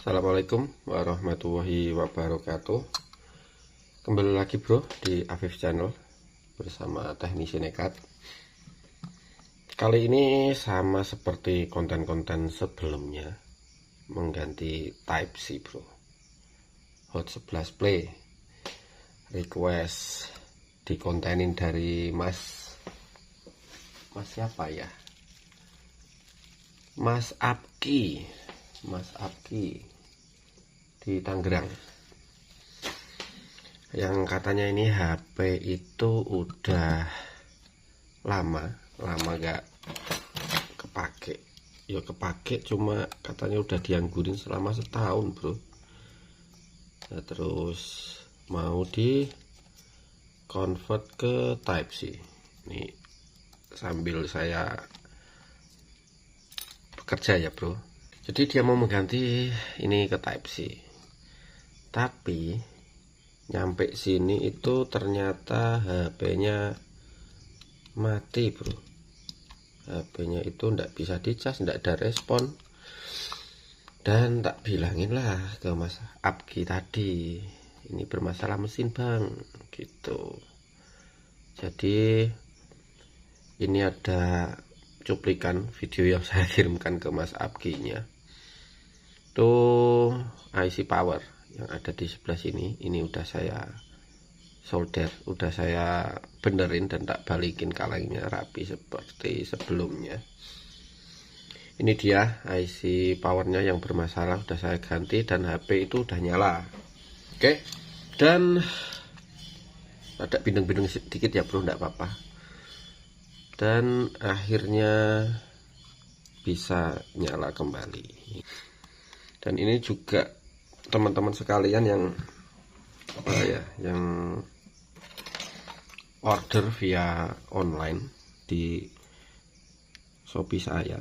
Assalamualaikum warahmatullahi wabarakatuh. Kembali lagi bro di Afif Channel bersama teknisi nekat. Kali ini sama seperti konten-konten sebelumnya, mengganti Type C bro. Hot 11 Play request dikontenin dari Mas siapa ya, Mas Abki di Tangerang, yang katanya ini HP itu udah lama gak kepake. Ya kepake, cuma katanya udah dianggurin selama setahun bro. Nah, terus mau di convert ke Type C. Ini sambil saya bekerja ya bro. Jadi dia mau mengganti ini ke Type C, tapi nyampe sini itu ternyata HP-nya mati bro. HP-nya itu ndak bisa dicas, ndak ada respon. Dan tak bilangin lah ke Mas Abki tadi, ini bermasalah mesin bang gitu. Jadi ini ada cuplikan video yang saya kirimkan ke Mas Abki-nya. Tuh IC power yang ada di sebelah sini, ini udah saya solder, udah saya benerin dan tak balikin kalengnya rapi seperti sebelumnya. Ini dia IC powernya yang bermasalah, udah saya ganti dan HP itu udah nyala. Oke, dan ada bindeng-bindeng sedikit ya bro, enggak apa-apa. Dan akhirnya bisa nyala kembali. Dan ini juga teman-teman sekalian yang yang order via online di Shopee saya,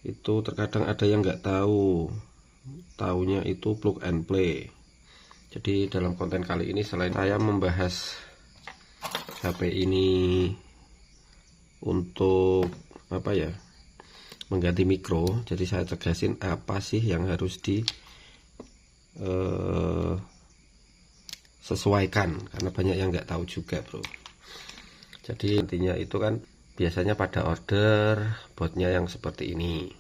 itu terkadang ada yang nggak taunya itu plug and play. Jadi dalam konten kali ini, selain saya membahas HP ini untuk mengganti mikro, jadi saya tegasin apa sih yang harus sesuaikan, karena banyak yang nggak tahu juga bro. Jadi intinya itu kan biasanya pada order botnya yang seperti ini,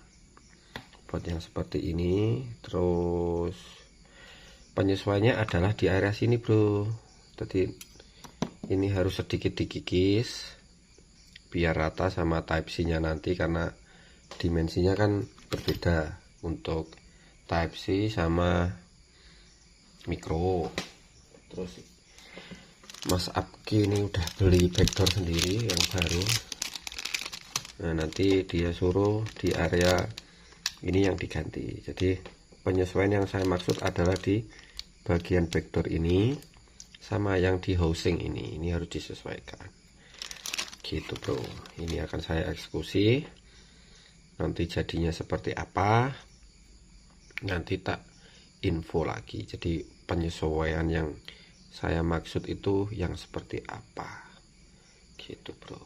terus penyesuaiannya adalah di area sini bro. Jadi ini harus sedikit dikikis biar rata sama Type C nya nanti, karena dimensinya kan berbeda untuk Type C sama mikro. Terus Mas Abki ini udah beli backdoor sendiri yang baru. Nah nanti dia suruh di area ini yang diganti. Jadi penyesuaian yang saya maksud adalah di bagian backdoor ini sama yang di housing ini harus disesuaikan gitu bro. Ini akan saya eksekusi, nanti jadinya seperti apa nanti tak info lagi. Jadi penyesuaian yang saya maksud itu yang seperti apa gitu bro.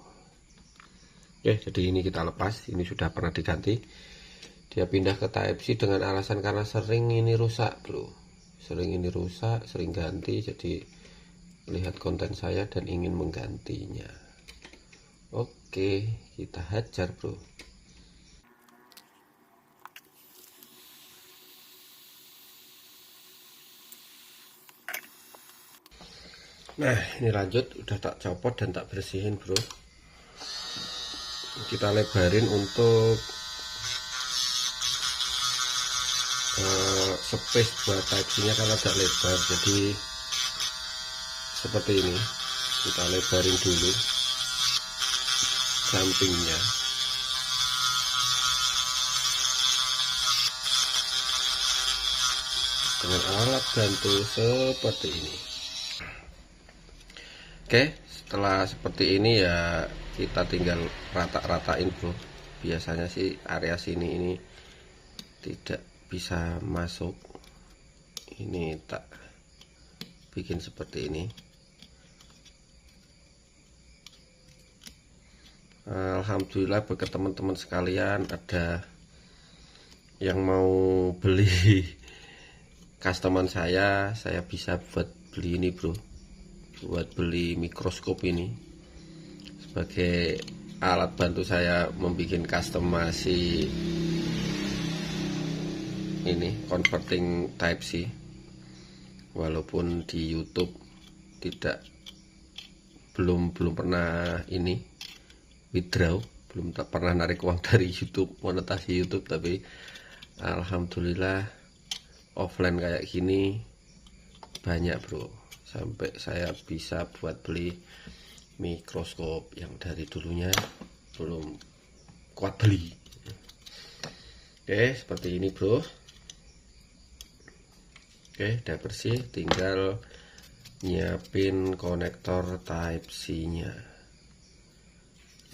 Oke, jadi ini kita lepas, ini sudah pernah diganti. Dia pindah ke Type C dengan alasan karena sering ini rusak bro, sering ganti. Jadi lihat konten saya dan ingin menggantinya. Oke, kita hajar bro. Nah ini lanjut, udah tak copot dan tak bersihin bro. Kita lebarin untuk space buat Type C nya kan agak lebar, jadi seperti ini. Kita lebarin dulu sampingnya. Dengan alat bantu seperti ini. Oke, setelah seperti ini ya kita tinggal rata-ratain bro. Biasanya sih area sini ini tidak bisa masuk. Ini tak bikin seperti ini. Alhamdulillah bagi teman-teman sekalian ada yang mau beli customan saya bisa buat beli ini bro, buat beli mikroskop ini sebagai alat bantu saya membuat customasi ini converting type C. Walaupun di YouTube belum pernah ini withdraw, belum pernah narik uang dari YouTube, monetasi YouTube, tapi alhamdulillah offline kayak gini banyak bro, sampai saya bisa buat beli mikroskop yang dari dulunya belum kuat beli. Oke, seperti ini bro. Oke, udah bersih, tinggal nyiapin konektor type C nya.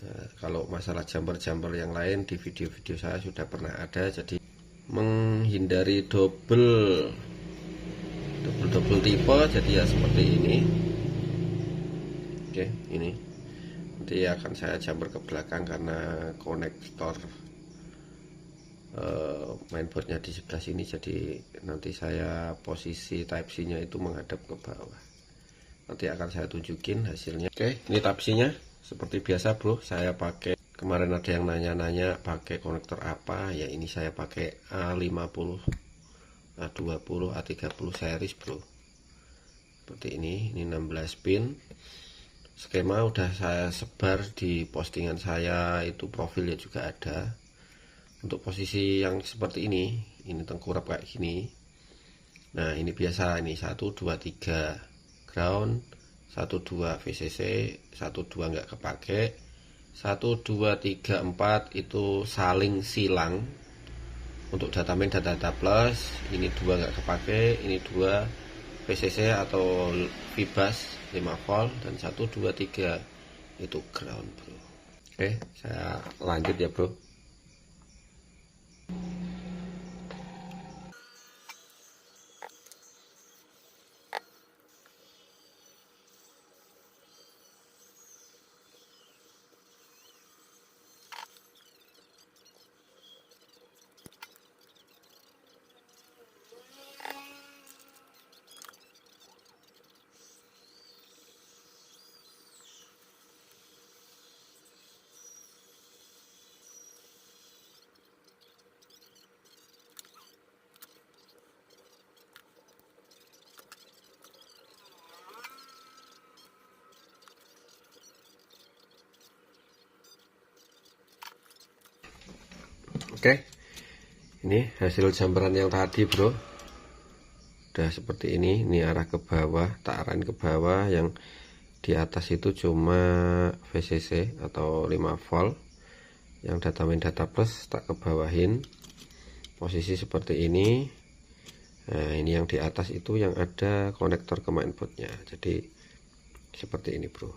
Nah, kalau masalah jumper yang lain di video-video saya sudah pernah ada, jadi menghindari double tipe, jadi ya seperti ini. Oke, ini nanti akan saya jumper ke belakang karena konektor mainboardnya di sebelah sini, jadi nanti saya posisi type C nya itu menghadap ke bawah. Nanti akan saya tunjukin hasilnya. Oke, ini type C nya seperti biasa bro, saya pakai, kemarin ada yang nanya-nanya pakai konektor apa ya, ini saya pakai A50, A20, A30 series bro. Seperti ini 16 pin. Skema udah saya sebar di postingan saya, itu profilnya juga ada. Untuk posisi yang seperti ini tengkurap kayak gini. Nah ini biasa, ini 1, 2, 3 ground, 1, 2 VCC, 1, 2 nggak kepake, 1, 2, 3, 4 itu saling silang. Untuk data main dan data plus, ini 2 nggak kepake, ini 2 VCC atau Vibus 5 volt, dan 1, 2, 3 itu ground bro. Oke, saya lanjut ya bro. Oke, ini hasil jamperan yang tadi bro, udah seperti ini arah ke bawah, tak arahin ke bawah. Yang di atas itu cuma VCC atau 5 volt, yang data main data plus tak kebawahin, posisi seperti ini. Nah ini yang di atas itu yang ada konektor ke mainboardnya, jadi seperti ini bro.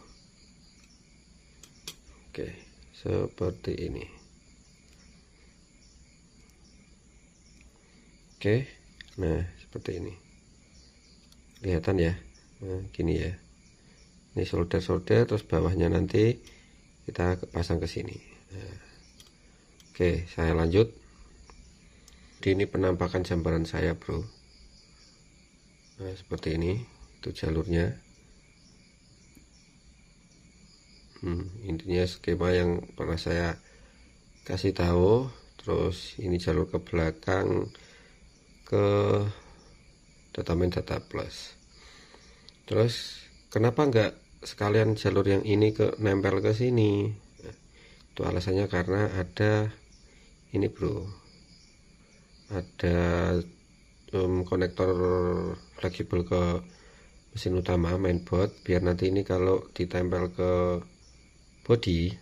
Oke, seperti ini. Oke, nah seperti ini, kelihatan ya. Nah gini ya, ini solder terus bawahnya nanti kita pasang ke sini. Nah, oke, saya lanjut. Ini penampakan jambaran saya bro. Nah seperti ini, itu jalurnya. Intinya skema yang pernah saya kasih tahu. Terus ini jalur ke belakang ke data main data plus. Terus kenapa enggak sekalian jalur yang ini ke nempel ke sini? Nah, itu alasannya karena ada ini bro, ada konektor fleksibel ke mesin utama mainboard, biar nanti ini kalau ditempel ke body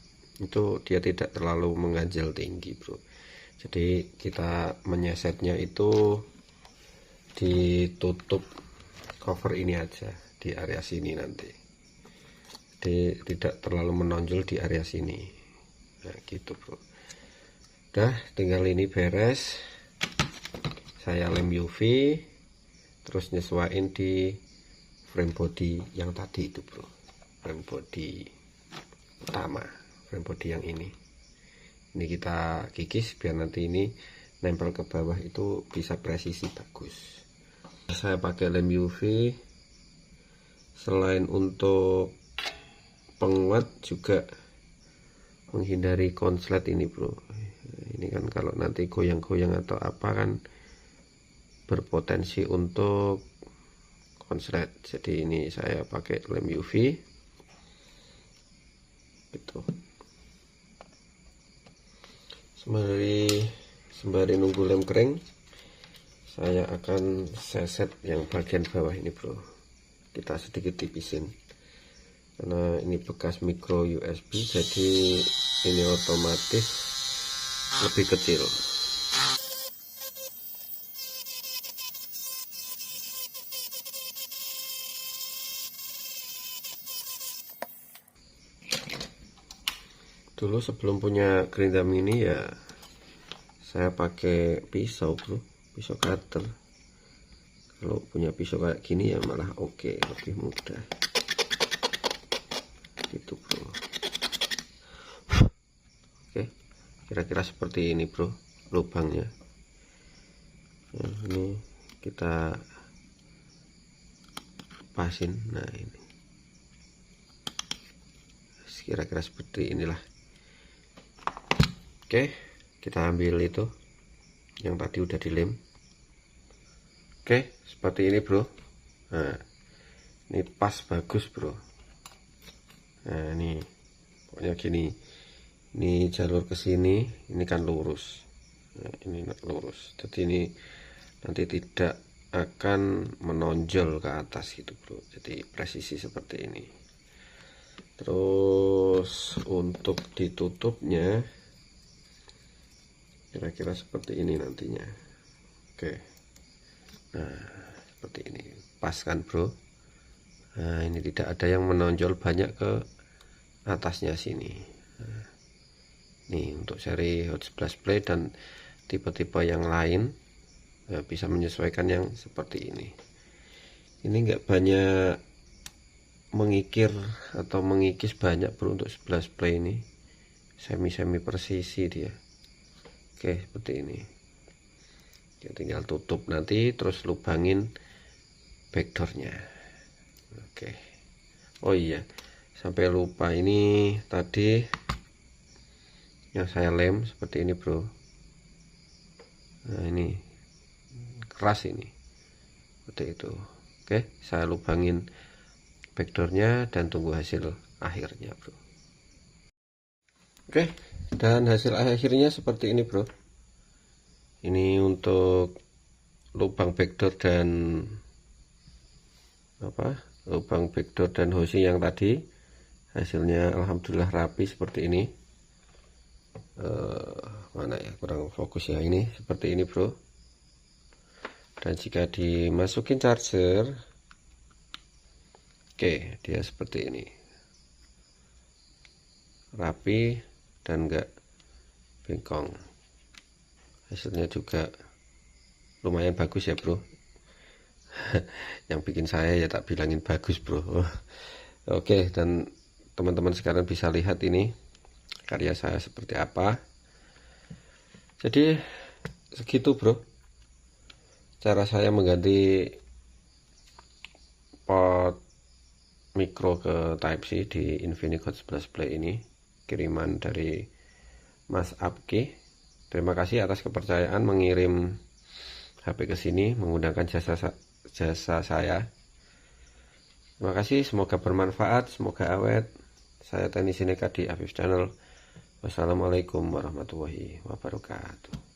itu dia tidak terlalu mengganjal tinggi bro. Jadi kita menyesetnya itu ditutup cover ini aja di area sini nanti, jadi tidak terlalu menonjol di area sini. Nah gitu bro. Udah tinggal ini beres, saya lem UV, terus nyesuaiin di frame body yang tadi itu bro, frame body utama, frame body yang ini kita kikis biar nanti ini nempel ke bawah itu bisa presisi bagus. Saya pakai lem UV selain untuk penguat juga menghindari konslet ini bro. Ini kan kalau nanti goyang-goyang atau apa kan berpotensi untuk konslet. Jadi ini saya pakai lem UV gitu. Sembari nunggu lem kering, saya akan seset yang bagian bawah ini bro. Kita sedikit tipisin karena ini bekas micro USB, jadi ini otomatis lebih kecil. Dulu sebelum punya grindam ini ya saya pakai pisau bro, pisau cutter. Kalau punya pisau kayak gini ya malah oke, lebih mudah gitu bro. Oke, kira-kira seperti ini bro lubangnya. Nah, ini kita pasin. Nah ini kira-kira seperti inilah. Oke, kita ambil itu yang tadi udah dilem. Oke, seperti ini bro. Nah, ini pas bagus bro. Nah ini pokoknya gini, ini jalur ke sini, ini kan lurus. Nah, ini lurus, jadi ini nanti tidak akan menonjol ke atas gitu bro. Jadi presisi seperti ini. Terus untuk ditutupnya kira-kira seperti ini nantinya. Oke, nah seperti ini, pas kan bro. Nah ini tidak ada yang menonjol banyak ke atasnya sini. Nah, nih untuk seri Hot 11 Play dan tipe-tipe yang lain bisa menyesuaikan yang seperti ini. Ini enggak banyak mengikir atau mengikis banyak bro untuk 11 Play ini, semi presisi dia. Oke, seperti ini. Ya, tinggal tutup nanti terus lubangin backdoornya. Oke. Oh iya, sampai lupa, ini tadi yang saya lem seperti ini bro. Nah ini keras ini, seperti itu. Oke, saya lubangin backdoornya dan tunggu hasil akhirnya bro. Oke, dan hasil akhirnya seperti ini bro. Ini untuk lubang backdoor dan lubang backdoor dan housing yang tadi, hasilnya alhamdulillah rapi seperti ini. Mana ya, kurang fokus ya, ini seperti ini bro. Dan jika dimasukin charger, oke, dia seperti ini, rapi dan enggak bengkong. Hasilnya juga lumayan bagus ya bro. Yang bikin saya ya tak bilangin bagus bro. Oke, dan teman-teman sekarang bisa lihat ini karya saya seperti apa. Jadi segitu bro cara saya mengganti pot micro ke Type C di Infinix Hot 11 Play ini, kiriman dari Mas Abki. Terima kasih atas kepercayaan mengirim HP ke sini menggunakan jasa saya. Terima kasih, semoga bermanfaat, semoga awet. Saya Teni Sineka di Afif Channel. Wassalamualaikum warahmatullahi wabarakatuh.